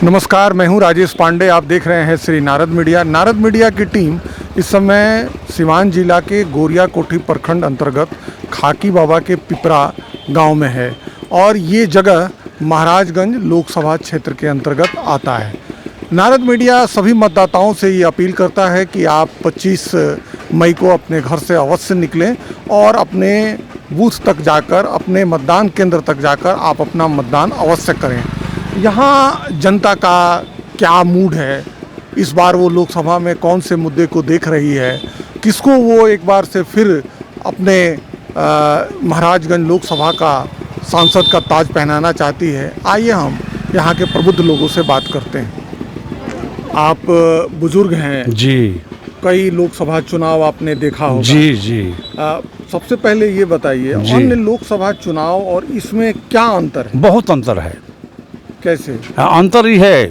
नमस्कार, मैं हूं राजेश पांडे। आप देख रहे हैं श्री नारद मीडिया। नारद मीडिया की टीम इस समय सिवान जिला के गोरिया कोठी प्रखंड अंतर्गत खाकी बाबा के पिपरा गांव में है और ये जगह महाराजगंज लोकसभा क्षेत्र के अंतर्गत आता है। नारद मीडिया सभी मतदाताओं से ये अपील करता है कि आप 25 मई को अपने घर से अवश्य निकलें और अपने बूथ तक जाकर, अपने मतदान केंद्र तक जाकर आप अपना मतदान अवश्य करें। यहाँ जनता का क्या मूड है, इस बार वो लोकसभा में कौन से मुद्दे को देख रही है, किसको वो एक बार से फिर अपने महाराजगंज लोकसभा का सांसद का ताज पहनाना चाहती है। आइए हम यहाँ के प्रबुद्ध लोगों से बात करते हैं। आप बुजुर्ग हैं जी, कई लोकसभा चुनाव आपने देखा होगा। जी जी। सबसे पहले ये बताइए, अन्य लोकसभा चुनाव और इसमें क्या अंतर है? बहुत अंतर है। कैसे? अंतर ही है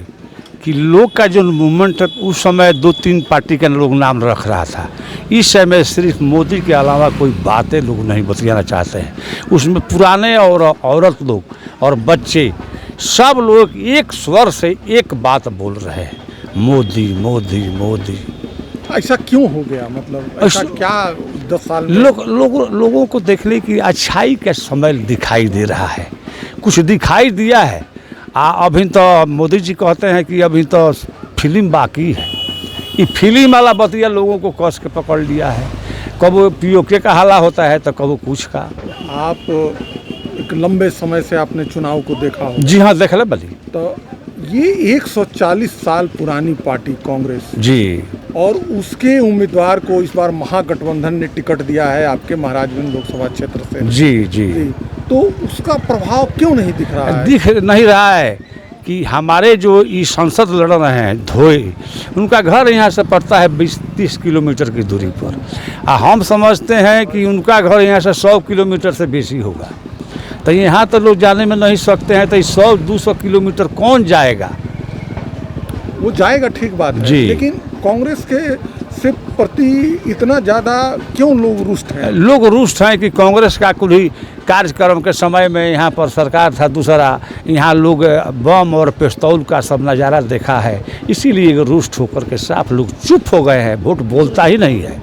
कि लोग का जो मूवमेंट उस समय 2-3 पार्टी के लोग नाम रख रहा था। इस समय सिर्फ मोदी के अलावा कोई बातें लोग नहीं बतियाना चाहते हैं। उसमें पुराने और औरत लोग और बच्चे सब लोग एक स्वर से एक बात बोल रहे हैं, मोदी मोदी मोदी। ऐसा क्यों हो गया? मतलब ऐसा क्या 10 साल में? लोगों को देखने की अच्छाई का समय दिखाई दे रहा है, कुछ दिखाई दिया है। अभी तो मोदी जी कहते हैं कि अभी तो फिल्म बाकी है। ये फिल्म वाला बतिया लोगों को कस के पकड़ लिया है। कब पीओके का हाला होता है तो कब कुछ का। आप एक लंबे समय से आपने चुनाव को देखा हो। जी हाँ, देख ले बली। तो ये 140 साल पुरानी पार्टी कांग्रेस जी, और उसके उम्मीदवार को इस बार महागठबंधन ने टिकट दिया है आपके महाराजगंज लोकसभा क्षेत्र से। जी जी। तो उसका प्रभाव क्यों नहीं दिख रहा है? दिख नहीं रहा है कि हमारे जो ये सांसद लड़ रहे हैं धोए, उनका घर यहाँ से पड़ता है 20-30 किलोमीटर की दूरी पर। हम समझते हैं कि उनका घर यहाँ से 100 किलोमीटर से बेसी होगा। तो यहाँ तो लोग जाने में नहीं सकते हैं, तो 100-200 किलोमीटर कौन जाएगा? वो जाएगा, ठीक बात है, लेकिन कांग्रेस के से प्रति इतना ज़्यादा क्यों लोग रुष्ट हैं? लोग रुष्ट हैं कि कांग्रेस का कुल ही कार्यक्रम के समय में यहाँ पर सरकार था दूसरा, यहाँ लोग बम और पिस्तौल का सब नज़ारा देखा है, इसीलिए रुष्ट होकर के साफ लोग चुप हो गए हैं। वोट बोलता ही नहीं है,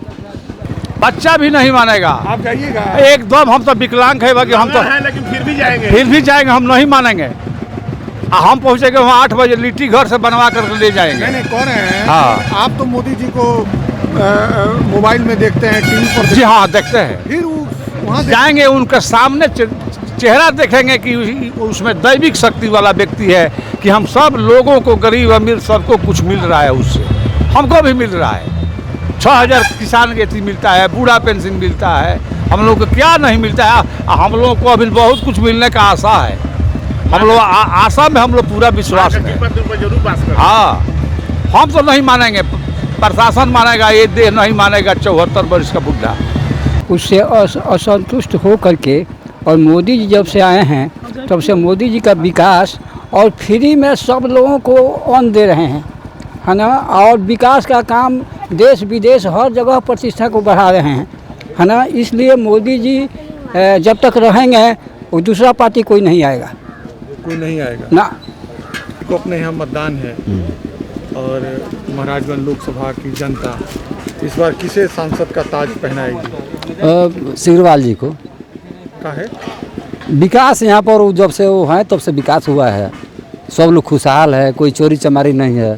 बच्चा भी नहीं मानेगा। आप जाइएगा? एकदम हम तो विकलांग है कि हम तो है, लेकिन फिर भी जाएंगे, हम नहीं मानेंगे। हम पहुँचेंगे वहाँ 8 बजे, लिट्टी घर से बनवा कर ले जाएंगे। नहीं कह रहे हैं। हाँ, आप तो मोदी जी को मोबाइल में देखते हैं, टीवी पर। जी हाँ, देखते हैं। फिर वहाँ जाएंगे, उनके सामने चेहरा देखेंगे कि उसमें दैविक शक्ति वाला व्यक्ति है, कि हम सब लोगों को, गरीब अमीर सबको कुछ मिल रहा है, उससे हमको भी मिल रहा है। 6000 किसान के मिलता है, बूढ़ा पेंशन मिलता है, हम लोग को क्या नहीं मिलता है? हम लोगों को अभी बहुत कुछ मिलने का आशा है। हम लोग आशा में हम लोग पूरा विश्वास है। हाँ, हम तो नहीं मानेंगे, प्रशासन मानेगा, ये देश नहीं मानेगा। 74 वर्ष का बुढ़ा उससे असंतुष्ट हो करके, और मोदी जी जब से आए हैं तब से मोदी जी का विकास और फ्री में सब लोगों को अन्न दे रहे हैं, है ना, और विकास का काम देश विदेश हर जगह प्रतिष्ठा को बढ़ा रहे हैं, है ना। इसलिए मोदी जी जब तक रहेंगे वो दूसरा पार्टी कोई नहीं आएगा, कोई नहीं आएगा ना। तो अपने यहाँ मतदान है और महाराजगंज लोकसभा की जनता इस बार किसे सांसद का ताज पहनाएगी? सिग्रीवाल जी को। का है विकास यहाँ पर जब से वो हैं तब से विकास हुआ है। सब लोग खुशहाल है, कोई चोरी चमारी नहीं है,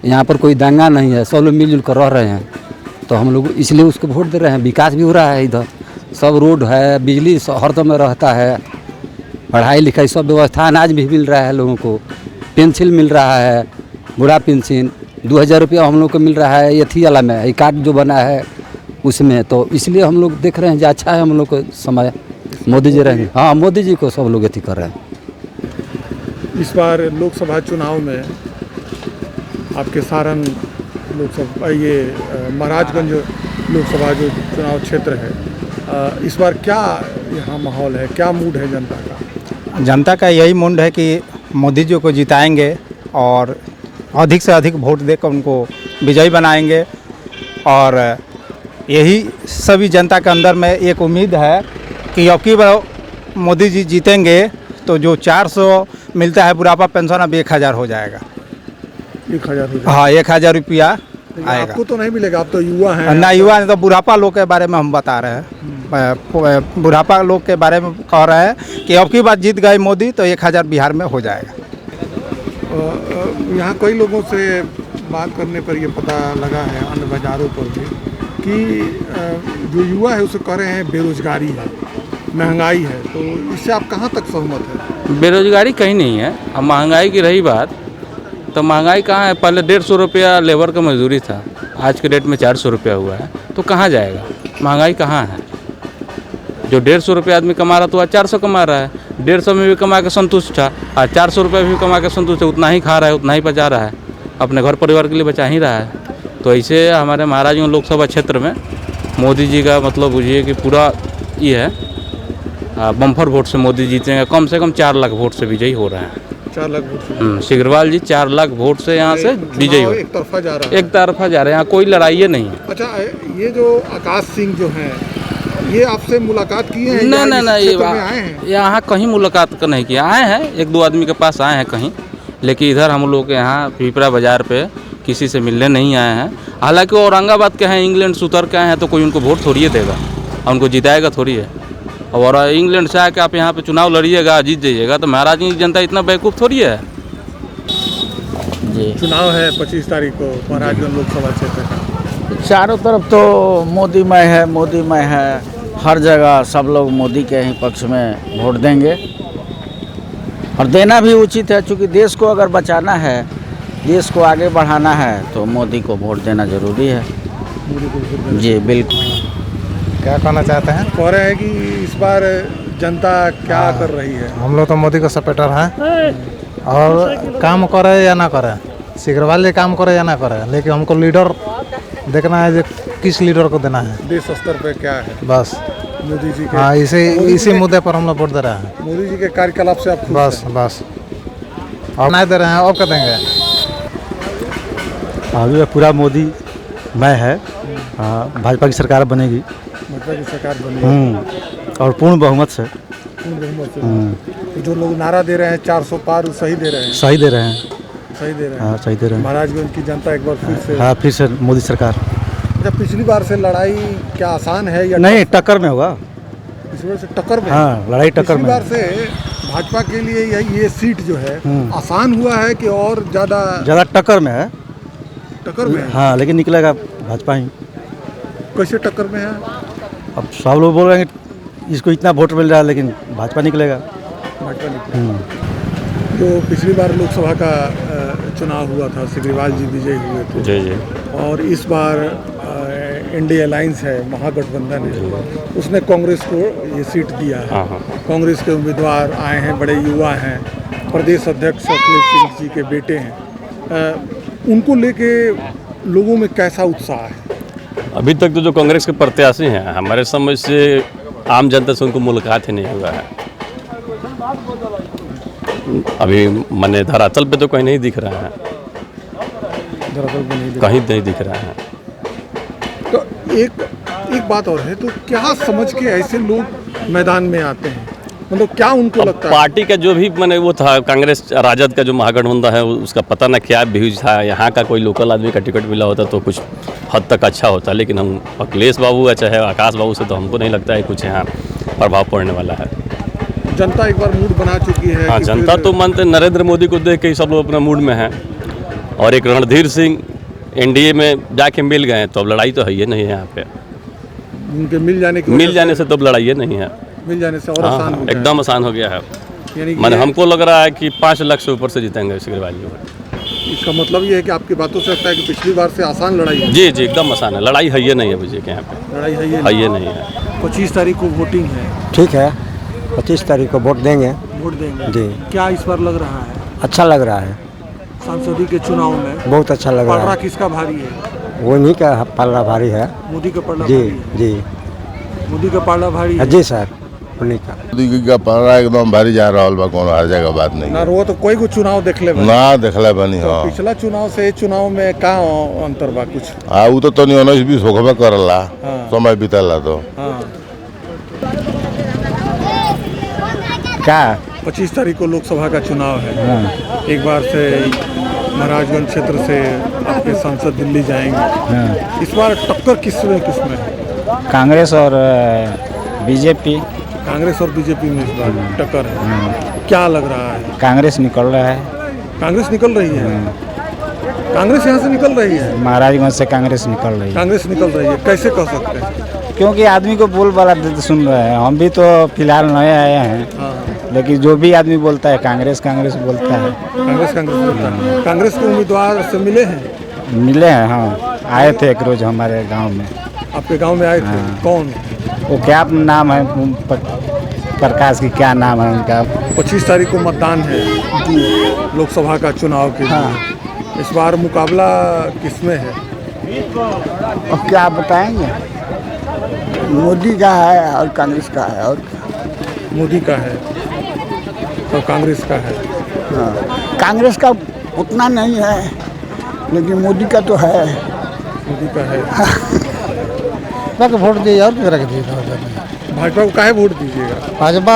यहाँ पर कोई दंगा नहीं है, सब लोग मिलजुल कर रह रहे हैं। तो हम लोग इसलिए उसको वोट दे रहे हैं। विकास भी हो रहा है, इधर सब रोड है, बिजली हर दम में रहता है, पढ़ाई लिखाई सब व्यवस्था, अनाज भी मिल रहा है लोगों को, पेंसिल मिल रहा है, बूढ़ा पेंशन 2000 रुपया हम लोग को मिल रहा है। यथी वाला में ये कार्ड जो बना है उसमें, तो इसलिए हम लोग देख रहे हैं जो अच्छा है हम लोग को समय मोदी जी रहेंगे। हाँ, मोदी जी को सब लोग यथी कर रहे हैं। इस बार लोकसभा चुनाव में आपके सारण लोकसभा, ये महाराजगंज लोकसभा जो चुनाव क्षेत्र है, इस बार क्या यहाँ माहौल है, क्या मूड है जनता का? जनता का यही मूड है कि मोदी जी को जिताएंगे और अधिक से अधिक वोट देकर उनको विजयी बनाएंगे। और यही सभी जनता के अंदर में एक उम्मीद है कि अब की बार मोदी जी जीतेंगे तो जो 400 मिलता है बुढ़ापा पेंशन अब 1000 हो जाएगा। 1000 रुपया। हाँ 1000 रुपया लेकिन आएगा। आपको तो नहीं मिलेगा, आप तो युवा हैं। ना युवा तो बुढ़ापा लोग के बारे में हम बता रहे हैं। बुढ़ापा लोग के बारे में कह रहे हैं कि अब की बार जीत गए मोदी तो 1000 बिहार में हो जाएगा। यहाँ कई लोगों से बात करने पर ये पता लगा है, अन्य बाज़ारों पर भी, कि जो युवा है उसे कह रहे हैं बेरोजगारी है, महंगाई है, तो इससे आप कहाँ तक सहमत हैं? बेरोजगारी कहीं नहीं है। अब महंगाई की रही बात, तो महंगाई कहाँ है? पहले 150 रुपया लेबर का मजदूरी था, आज के डेट में 400 रुपया हुआ है, तो कहाँ जाएगा? महंगाई कहाँ है? जो 150 रुपया आदमी कमा रहा तो आज 400 कमा रहा है। 150 में भी कमा के संतुष्ट था, आज 400 रुपये भी कमा के संतुष्ट है, उतना ही खा रहा है, उतना ही बचा रहा है, अपने घर परिवार के लिए बचा ही रहा है। तो ऐसे हमारे महाराजगंज लोकसभा क्षेत्र में मोदी जी का मतलब बुझिए कि पूरा ये है, बम्फर वोट से मोदी जीतेंगे, कम से कम 4 लाख वोट से विजयी हो रहे हैं। 4 लाख वोट। सिग्रीवाल जी 4 लाख वोट से यहाँ से विजयी हो, एक तरफा जा रहा है। एक तरफा जा रहे हैं, यहाँ कोई लड़ाई नहीं है। अच्छा, ये जो आकाश सिंह जो हैं, ये आपसे मुलाकात की है? नहीं या नहीं इस क्षेत्र में आए हैं? यहाँ कहीं मुलाकात का नहीं किया। आए हैं 1-2 आदमी के पास आए हैं कहीं, लेकिन इधर हम लोग के यहाँ पिपरा बाज़ार पे किसी से मिलने नहीं आए हैं। हालांकि वो औरंगाबाद के हैं, इंग्लैंड से उतर के आए हैं, तो कोई उनको वोट थोड़ी देगा और उनको जिताएगा थोड़ी है। और इंग्लैंड से आके आप यहाँ पे चुनाव लड़िएगा, जीत जाइएगा, तो महाराजगंज की जनता इतना बेवकूफ़ थोड़ी है जी। चुनाव है 25 तारीख को महाराजगंज लोकसभा क्षेत्र का। चारों तरफ तो मोदीमय है, मोदीमय है, हर जगह सब लोग मोदी के ही पक्ष में वोट देंगे और देना भी उचित है, क्योंकि देश को अगर बचाना है, देश को आगे बढ़ाना है तो मोदी को वोट देना ज़रूरी है। जी बिल्कुल। क्या कहना चाहते हैं? कह रहे हैं कि इस बार जनता क्या कर रही है? हम लोग तो मोदी का सपोर्टर हैं और काम करे या ना करे, सिग्रीवाल जी काम करे या ना करे, लेकिन हमको लीडर देखना है, जो किस लीडर को देना है। देश स्तर पे क्या है? बस मोदी जी के। हाँ, इसी मुद्दे पर हम लोग वोट दे रहे हैं। मोदी जी के कार्यकलाप से आप खुश बस हैं? बस और नहीं दे रहे हैं, और क्या देंगे? अभी पूरा मोदी मैं है। हाँ, भाजपा की सरकार बनेगी। भाजपा की सरकार बनी और पूर्ण बहुमत से। पूर्ण बहुमत से। तो जो लोग नारा दे रहे हैं 400 पार, वो सही दे रहे हैं? सही दे रहे हैं। सही दे रहे हैं। हाँ, सही दे रहे हैं। महाराजगंज की जनता एक बार फिर से। हाँ, फिर से मोदी सरकार। अच्छा, पिछली बार से लड़ाई क्या आसान है या नहीं, टक्कर में होगा। पिछली बार से टक्कर में? हाँ, लड़ाई टक्कर पिछली में। बार से भाजपा के लिए ये सीट जो है आसान हुआ है कि और ज़्यादा टक्कर में है? टक्कर में है? हाँ, लेकिन निकलेगा भाजपा ही। कैसे टक्कर में है? अब सब लोग बोल रहे हैं कि इसको इतना वोट मिल रहा है, लेकिन भाजपा निकलेगा। भाजपा निकलेगा। तो पिछली बार लोकसभा का चुनाव हुआ था, सिग्रीवाल जी विजयी हुए थे। जी जी। और इस बार इंडिया अलायंस है, महागठबंधन है, उसने कांग्रेस को ये सीट दिया है। कांग्रेस के उम्मीदवार आए हैं, बड़े युवा हैं, प्रदेश अध्यक्ष अखिलेश सिंह जी के बेटे हैं। उनको लेके लोगों में कैसा उत्साह है? अभी तक तो जो कांग्रेस के प्रत्याशी हैं, हमारे समझ से आम जनता से उनको मुलाकात ही नहीं हुआ है। अभी मने धरातल पे तो कहीं नहीं दिख रहा है, कहीं नहीं दिख रहा है। तो एक बात और है, तो क्या समझ के ऐसे लोग मैदान में आते हैं? मतलब क्या उनको लगता है? पार्टी का जो भी मैंने वो था, कांग्रेस राजद का जो महागठबंधन है, उसका पता ना क्या व्यूज था। यहाँ का कोई लोकल आदमी का टिकट मिला होता तो कुछ हद तक अच्छा होता, लेकिन हम अखिलेश बाबू या चाहे आकाश बाबू से तो हमको नहीं लगता है कुछ यहाँ प्रभाव पड़ने वाला है। जनता एक बार मूड बना चुकी है। हाँ, जनता तो मानते नरेंद्र मोदी को देख के ही सब लोग अपना मूड में हैं। और एक रणधीर सिंह एनडीए में जाके मिल गए, तो अब लड़ाई तो है ही नहीं है यहाँ पे। उनके मिल जाने से तो अब लड़ाई नहीं है। मिल जाने से और हाँ, आसान हो गया एकदम आसान हो गया है। यानी मैंने हमको लग रहा है कि 5 लाख से ऊपर से जीतेंगे सिग्रीवाल जी। इसका मतलब ये है कि आपकी बातों से लगता है कि पिछली बार से आसान लड़ाई है। जी जी, एकदम आसान है। लड़ाई है ये नहीं है मुझे के यहाँ पे, लड़ाई है ये नहीं है। 25 तारीख को वोटिंग है। ठीक है, 25 तारीख को वोट देंगे। वोट देंगे जी। क्या इस बार लग रहा है? अच्छा लग रहा है। सांसदीय के चुनाव में बहुत अच्छा लग रहा पलड़ा है। किसका भारी है? वो नहीं का पल्ला भारी है। मोदी का पलड़ा जी भारी है। जी मोदी का पलड़ा भारी है। जी सर, उन्हीं का। मोदी का पलड़ा एकदम भारी जा रहा बा, कोनो हर जगह बात नहीं ना वो तो कोई को चुनाव देख ले ना देखले बनी। तो हाँ, पिछला चुनाव से चुनाव में का अंतर बा कुछ? ऊ तो तनी 19-20 होखबे करला। हाँ। समय बीतला तो हाँ। क्या 25 तारीख को लोकसभा का चुनाव है। एक बार से महाराजगंज क्षेत्र से आपके सांसद दिल्ली जाएंगे। इस बार टक्कर किसमें है? कांग्रेस और बीजेपी। कांग्रेस और बीजेपी में इस बार टक्कर है। क्या लग रहा है? कांग्रेस निकल रहा है। कांग्रेस निकल रही है। कांग्रेस यहाँ से निकल रही है। महाराजगंज से कांग्रेस निकल रही है। कांग्रेस निकल रही है, कैसे कह सकते हैं? क्योंकि आदमी को बोल वाला सुन रहे हैं। हम भी तो फिलहाल नए आए हैं, लेकिन जो भी आदमी बोलता है कांग्रेस कांग्रेस बोलता है। कांग्रेस बोलता है। कांग्रेस के उम्मीदवार से मिले हैं? मिले हैं, हाँ। आए थे एक रोज हमारे गांव में। आपके गांव में आए थे? कौन? वो क्या नाम है, प्रकाश की क्या नाम है उनका? 25 तारीख को मतदान है लोकसभा का चुनाव के लिए। इस बार मुकाबला किसमें है? और क्या बताएंगे? मोदी का है और कांग्रेस का है। और मोदी का है और कांग्रेस का है। कांग्रेस का उतना नहीं है, लेकिन मोदी का तो है। मोदी का है। भाजपा को वोट दिए और रख दिए। भाजपा को काहे वोट दीजिएगा? भाजपा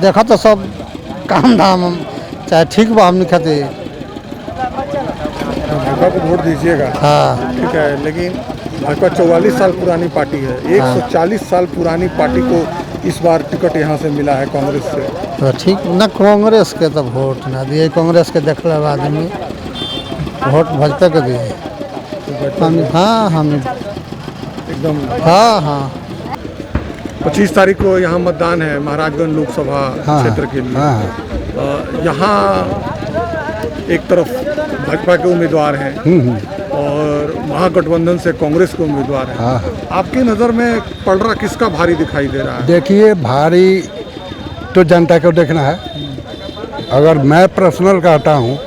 देखा तो सब काम धाम चाहे ठीक बा, हम नहीं खाते। भाजपा को वोट दीजिएगा। हाँ ठीक है, लेकिन भाजपा 44 साल पुरानी पार्टी है। 140 साल पुरानी पार्टी को इस बार टिकट यहाँ से मिला है कांग्रेस से। तो ठीक न, कांग्रेस के तो वोट ना दिए। कांग्रेस के देखले आदमी वोट भाजपा के दिए। हाँ हम एकदम। हाँ 25 तारीख को यहाँ मतदान है महाराजगंज लोकसभा क्षेत्र के लिए। यहाँ एक तरफ भाजपा के उम्मीदवार हैं और महागठबंधन से कांग्रेस के उम्मीदवार हैं। आपकी नज़र में पड़ रहा किसका भारी दिखाई दे रहा है? देखिए, भारी तो जनता को देखना है। अगर मैं पर्सनल कहता हूँ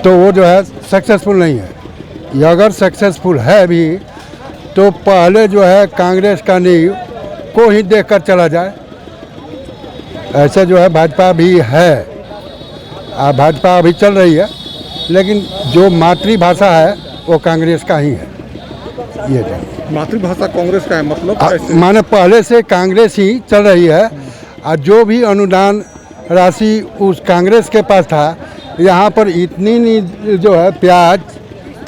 तो वो जो है सक्सेसफुल नहीं है। ये अगर सक्सेसफुल है भी तो पहले जो है कांग्रेस का नींव को ही देखकर चला जाए। ऐसे जो है भाजपा भी है, भाजपा अभी चल रही है, लेकिन जो मातृभाषा है वो कांग्रेस का ही है। ये मातृभाषा कांग्रेस का है मतलब माने पहले से कांग्रेस ही चल रही है। और जो भी अनुदान राशि उस कांग्रेस के पास था, यहाँ पर इतनी जो है प्याज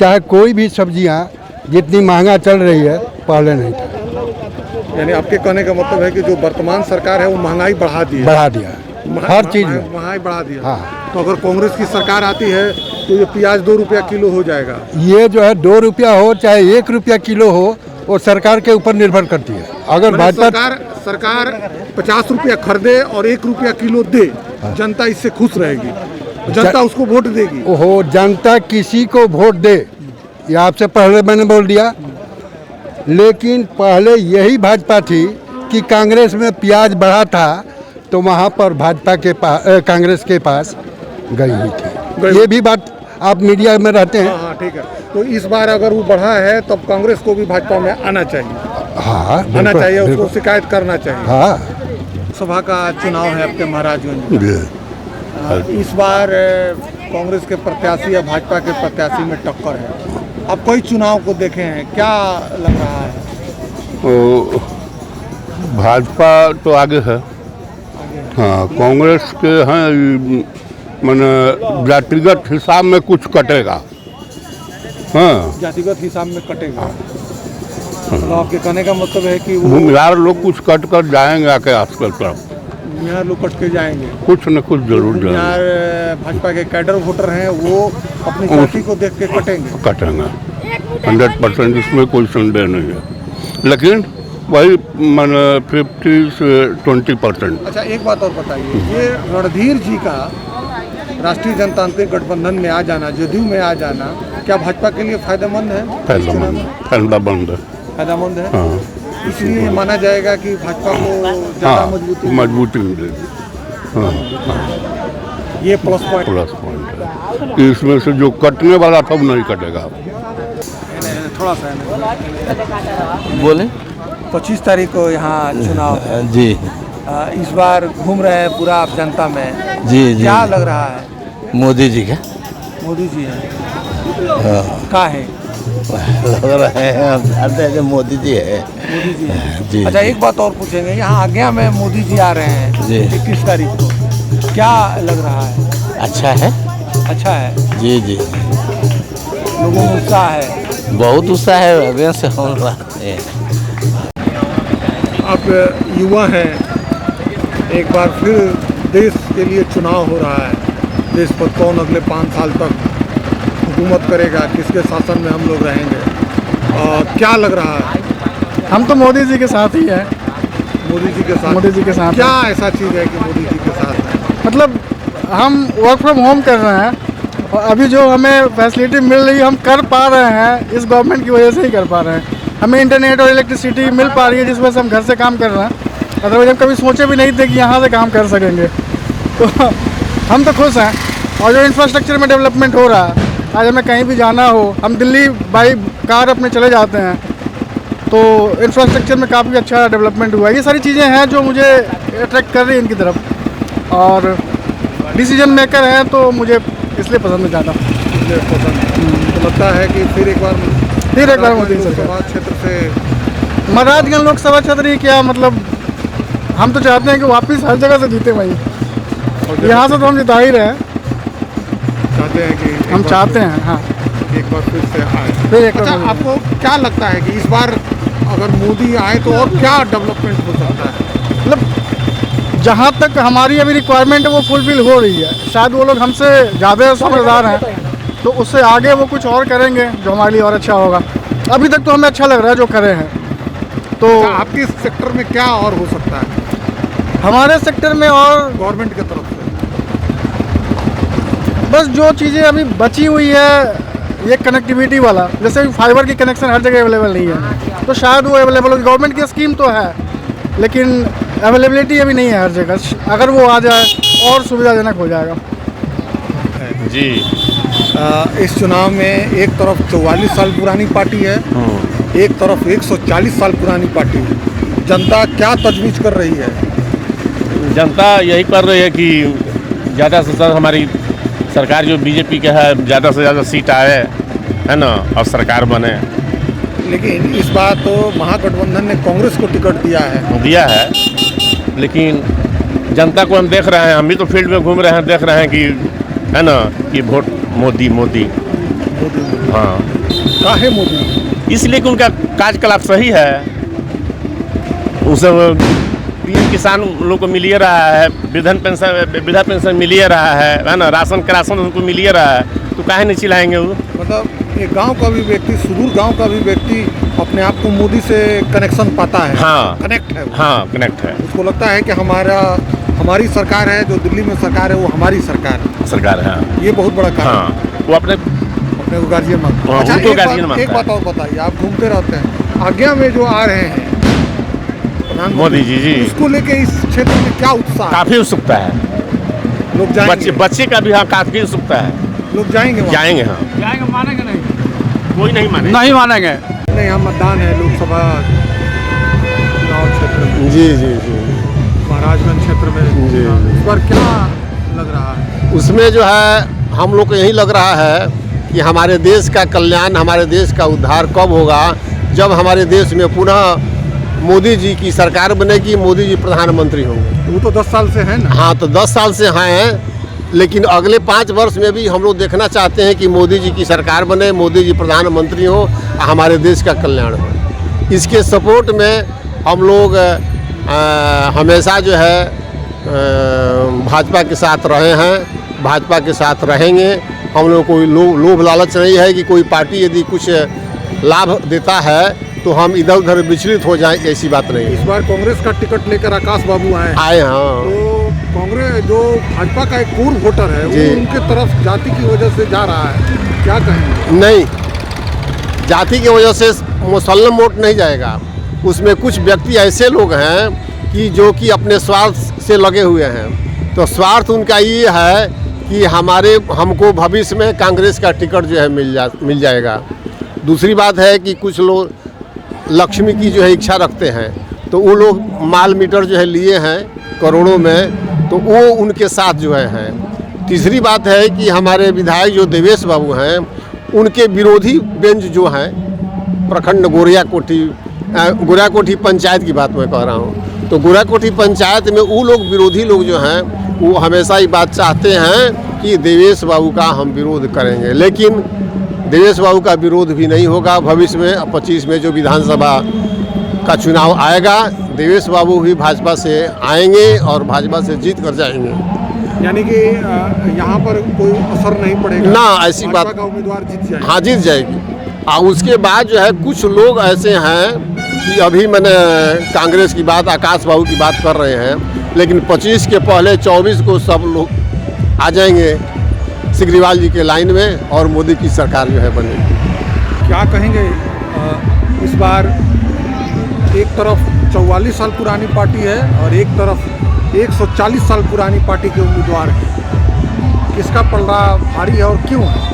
चाहे कोई भी सब्जियाँ जितनी महंगा चल रही है पहले नहीं था। यानी आपके कहने का मतलब है कि जो वर्तमान सरकार है वो महंगाई बढ़ा दिया हर चीज़ में महंगाई बढ़ा दिया। हाँ। तो अगर कांग्रेस की सरकार आती है तो ये प्याज 2 रुपया किलो हो जाएगा। ये जो है 2 रुपया हो चाहे 1 रुपया किलो हो, वो सरकार के ऊपर निर्भर करती है। अगर भाजपा सरकार 50 रुपया खरीदे और 1 रुपया किलो दे, जनता इससे खुश रहेगी, जनता उसको वोट देगी। ओहो, जनता किसी को वोट दे, ये आपसे पहले मैंने बोल दिया। लेकिन पहले यही भाजपा थी कि कांग्रेस में प्याज बढ़ा था तो वहाँ पर भाजपा के पास कांग्रेस के पास गई हुई थी। ये भी बात आप मीडिया में रहते हैं। हाँ ठीक है। तो इस बार अगर वो बढ़ा है तब कांग्रेस को भी भाजपा में आना चाहिए। हाँ आना चाहिए, उसको शिकायत करना चाहिए। हाँ। सभा का चुनाव है आपके महाराजगंज में। इस बार कांग्रेस के प्रत्याशी या भाजपा के प्रत्याशी में टक्कर है। आप कोई चुनाव को देखे हैं, क्या लग रहा है? भाजपा तो आगे है। हाँ, कांग्रेस के हैं मैंने जातिगत हिसाब में कुछ कटेगा। हाँ, जातिगत हिसाब में कटेगा। तो आपके कहने का मतलब है कि वो भूमिहार लोग कुछ कट कर जाएंगे आके आजकल तरफ। भूमिहार लोग कट के जाएंगे, कुछ न कुछ जरूर जाएंगे। भाजपा के कैडर वोटर हैं, वो अपनी जाति को देख के कटेंगे 100%, इसमें कोई संदेह नहीं है। लेकिन वही मैंने 50 से 20%। अच्छा, एक बात और बताइए, ये रणधीर जी का राष्ट्रीय जनतांत्रिक गठबंधन में आ जाना, जदयू में आ जाना, क्या भाजपा के लिए फायदेमंद है? फायदेमंद है। हाँ। इसलिए माना जाएगा कि भाजपा को ज़्यादा मजबूती मिलेगी। हाँ। ये प्लस पॉइंट है। इसमें से जो कटने वाला था वो नहीं कटेगा। थोड़ा सा बोले 25 तारीख को यहाँ चुनाव है जी। इस बार घूम रहे हैं पूरा आप जनता में जी। क्या लग रहा है? मोदी जी का। मोदी जी है। का है लग रहा है मोदी जी है। मोदी जी है। जी। अच्छा, एक बात और पूछेंगे, यहाँ आज्ञा में मोदी जी आ रहे हैं जी 21 तारीख को, क्या लग रहा है? अच्छा है। अच्छा है, जी जी, लोगों में उत्साह है। बहुत उत्साह है, अभी से हो रहा है। आप युवा हैं, एक बार फिर देश के लिए चुनाव हो रहा है। देश पर कौन अगले 5 साल तक हुकूमत करेगा, किसके शासन में हम लोग रहेंगे, क्या लग रहा है? हम तो मोदी जी के साथ ही हैं। मोदी जी के साथ? मोदी जी के साथ क्या ऐसा चीज़ है कि मोदी जी के साथ है? मतलब हम वर्क फ्रॉम होम कर रहे हैं और अभी जो हमें फैसिलिटी मिल रही है हम कर पा रहे हैं, इस गवर्नमेंट की वजह से ही कर पा रहे हैं। हमें इंटरनेट और इलेक्ट्रिसिटी मिल पा रही है जिस वजह से हम घर से काम कर रहे हैं। अदरवाइज हम कभी सोचे भी नहीं थे कि यहाँ से काम कर सकेंगे। तो हम तो खुश हैं। और जो इंफ्रास्ट्रक्चर में डेवलपमेंट हो रहा है, आज हमें कहीं भी जाना हो, हम दिल्ली बाई कार अपने चले जाते हैं, तो इंफ्रास्ट्रक्चर में काफ़ी अच्छा डेवलपमेंट हुआ है। ये सारी चीज़ें हैं जो मुझे अट्रैक्ट कर रही हैं इनकी तरफ, और डिसीजन मेकर हैं तो मुझे इसलिए पसंद है ज़्यादा। तो लगता है कि फिर एक बार मोदी सरकार क्षेत्र से, महाराजगंज लोकसभा क्षेत्र ही क्या, मतलब हम तो चाहते हैं कि वापस हर जगह से जीते वहीं। यहाँ से तो हम जिता ही रहे हैं, चाहते हैं कि हम चाहते हैं, हाँ, एक बार फिर से आए। फिर एक अच्छा, आपको क्या लगता है कि इस बार अगर मोदी आए तो और क्या डेवलपमेंट हो सकता है? मतलब जहाँ तक हमारी अभी रिक्वायरमेंट है वो फुलफिल हो रही है। शायद वो लोग हमसे ज़्यादा समझदार हैं, तो उससे आगे वो कुछ और करेंगे जो हमारे लिए और अच्छा होगा। अभी तक तो हमें अच्छा लग रहा है जो करे हैं। तो आपके सेक्टर में क्या और हो सकता है हमारे सेक्टर में? और गवर्नमेंट की तरफ से बस जो चीज़ें अभी बची हुई है, ये कनेक्टिविटी वाला, जैसे फाइबर की कनेक्शन हर जगह अवेलेबल नहीं है, तो शायद वो अवेलेबल हो। गवर्नमेंट की स्कीम तो है लेकिन अवेलेबिलिटी अभी नहीं है हर जगह। अगर वो आ जाए और सुविधाजनक हो जाएगा। जी, इस चुनाव में एक तरफ 44 साल पुरानी पार्टी है, एक तरफ 140 साल पुरानी पार्टी है। जनता क्या तजवीज़ कर रही है? जनता यही कर रही है कि ज़्यादा से ज़्यादा हमारी सरकार जो बीजेपी का है, ज़्यादा से ज़्यादा सीट आए, है ना, और सरकार बने। लेकिन इस बार तो महागठबंधन ने कांग्रेस को टिकट दिया है, लेकिन जनता को हम देख रहे हैं, हम भी तो फील्ड में घूम रहे हैं, देख रहे हैं कि, है ना, कि वोट मोदी मोदी। हाँ, काहे मोदी? इसलिए कि उनका कार्यकलाप सही है। उसे पीएम किसान लोग को मिल रहा है, वृद्धा पेंशन मिल रहा है ना, राशन उनको मिल रहा है, तो काहे नहीं चिल्लाएंगे वो? मतलब एक गांव का भी व्यक्ति, सुदूर गांव का भी व्यक्ति अपने आप को मोदी से कनेक्शन पाता है। हाँ, कनेक्ट है। हाँ, कनेक्ट है। उसको लगता है कि हमारी सरकार है, जो दिल्ली में सरकार है वो हमारी सरकार है। हाँ। ये बहुत बड़ा काम है। वो अपने को गार्जियन मानते हैं। अच्छा, एक बात और बताइए, आप घूमते रहते हैं, आज्ञा में जो आ रहे हैं मोदी जी, इसको लेके इस क्षेत्र में क्या उत्साह? काफ़ी उत्सुकता है। लोग जाएंगे? बच्चे का भी हाँ काफ़ी उत्सुकता है। लोग जाएंगे? जाएंगे, हाँ जाएंगे। मानेंगे नहीं? कोई नहीं मानेंगे। नहीं मानेंगे। नहीं, यहाँ मतदान है लोकसभा चुनाव क्षेत्र में। जी, महाराजगंज क्षेत्र में जी। इस बार क्या लग रहा है? उसमें जो है हम लोग को यही लग रहा है कि हमारे देश का कल्याण, हमारे देश का उद्धार कब होगा, जब हमारे देश में पुनः मोदी जी की सरकार बनेगी, मोदी जी प्रधानमंत्री होंगे। वो तो 10 साल से है ना? हाँ, तो 10 साल से हैं, लेकिन अगले 5 वर्ष में भी हम लोग देखना चाहते हैं कि मोदी जी की सरकार बने, मोदी जी प्रधानमंत्री हो, हमारे देश का कल्याण हो। इसके सपोर्ट में हम लोग हमेशा जो है भाजपा के साथ रहे हैं, भाजपा के साथ रहेंगे। हम लोग कोई लोभ लालच नहीं है कि कोई पार्टी यदि कुछ लाभ देता है तो हम इधर उधर विचलित हो जाएं, ऐसी बात नहीं है। इस बार कांग्रेस का टिकट लेकर आकाश बाबू आए। हाँ, तो कांग्रेस जो भाजपा का एक पूर्व वोटर है वो उनके तरफ जाति की वजह से जा रहा है, क्या कहेंगे? नहीं, जाति की वजह से मुसल्लम वोट नहीं जाएगा। उसमें कुछ व्यक्ति ऐसे लोग हैं कि जो कि अपने स्वार्थ से लगे हुए हैं। तो स्वार्थ उनका ये है कि हमको भविष्य में कांग्रेस का टिकट जो है मिल जाएगा। दूसरी बात है कि कुछ लोग लक्ष्मी की जो है इच्छा रखते हैं, तो वो लोग माल मीटर जो है लिए हैं करोड़ों में, तो वो उनके साथ जो है हैं। तीसरी बात है कि हमारे विधायक जो देवेश बाबू हैं, उनके विरोधी बेंच जो हैं प्रखंड गोरिया कोठी पंचायत की बात मैं कह रहा हूँ, तो गोरिया कोठी पंचायत में वो लोग विरोधी लोग जो हैं वो हमेशा ही बात चाहते हैं कि देवेश बाबू का हम विरोध करेंगे, लेकिन देवेश बाबू का विरोध भी नहीं होगा। भविष्य में 25 में जो विधानसभा का चुनाव आएगा, देवेश बाबू भी भाजपा से आएंगे और भाजपा से जीत कर जाएंगे। यानी कि यहाँ पर कोई असर नहीं पड़ेगा ना, ऐसी बात का उम्मीदवार जीत जाएगा। हाँ, जीत जाएगी। और उसके बाद जो है कुछ लोग ऐसे हैं कि अभी मैंने कांग्रेस की बात, आकाश बाबू की बात कर रहे हैं, लेकिन 25 के पहले 24 को सब लोग आ जाएंगे सिग्रीवाल जी के लाइन में और मोदी की सरकार जो है बनेगी। क्या कहेंगे इस बार एक तरफ 44 साल पुरानी पार्टी है और एक तरफ 140 साल पुरानी पार्टी के उम्मीदवार हैं, किसका पलड़ा भारी है और क्यों है?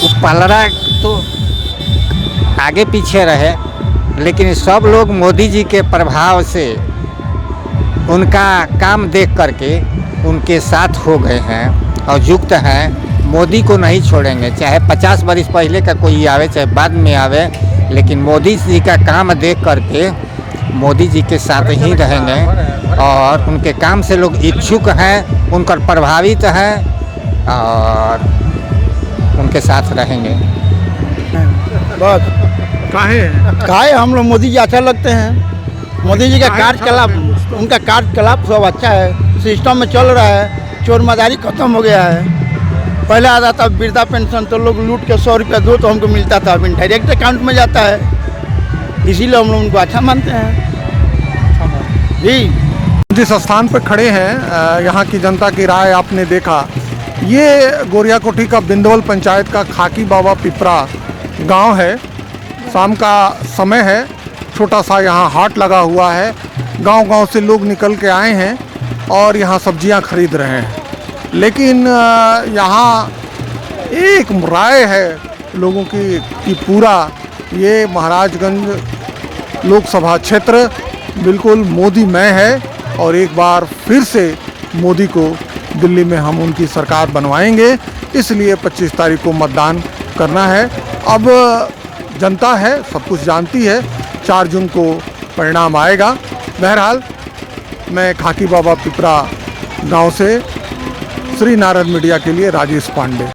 वो पलड़ा तो आगे पीछे रहे, लेकिन सब लोग मोदी जी के प्रभाव से उनका काम देख करके उनके साथ हो गए हैं और युक्त हैं। मोदी को नहीं छोड़ेंगे, चाहे 50 वर्ष पहले का कोई आवे चाहे बाद में आवे, लेकिन मोदी जी का काम देख करके मोदी जी के साथ ही रहेंगे और उनके काम से लोग इच्छुक हैं, उनका प्रभावित हैं और उनके साथ रहेंगे। बस काहे हम लोग मोदी जी अच्छा लगते हैं। मोदी जी का कार्यकलाप, उनका कार्यकलाप सब अच्छा है, सिस्टम में चल रहा है, चोरमदारी खत्म हो गया है। पहले आता था वृद्धा पेंशन तो लोग लूट के 100 रुपया दो तो हमको मिलता था, अभी डायरेक्ट अकाउंट में जाता है, इसीलिए हम लोग उनको अच्छा मानते हैं जी। जिस स्थान पर खड़े हैं यहाँ की जनता की राय आपने देखा। ये गोरियाकोठी का बिंदवल पंचायत का खाकी बाबा पिपरा गांव है। शाम का समय है, छोटा सा यहाँ हाट लगा हुआ है। गांव-गांव से लोग निकल के आए हैं और यहाँ सब्जियां खरीद रहे हैं, लेकिन यहाँ एक राय है लोगों की कि पूरा ये महाराजगंज लोकसभा क्षेत्र बिल्कुल मोदीमय है और एक बार फिर से मोदी को दिल्ली में हम उनकी सरकार बनवाएंगे, इसलिए 25 तारीख को मतदान करना है। अब जनता है, सब कुछ जानती है, 4 जून को परिणाम आएगा। बहरहाल मैं खाकी बाबा पिपरा गांव से श्री नारद मीडिया के लिए राजेश पांडे।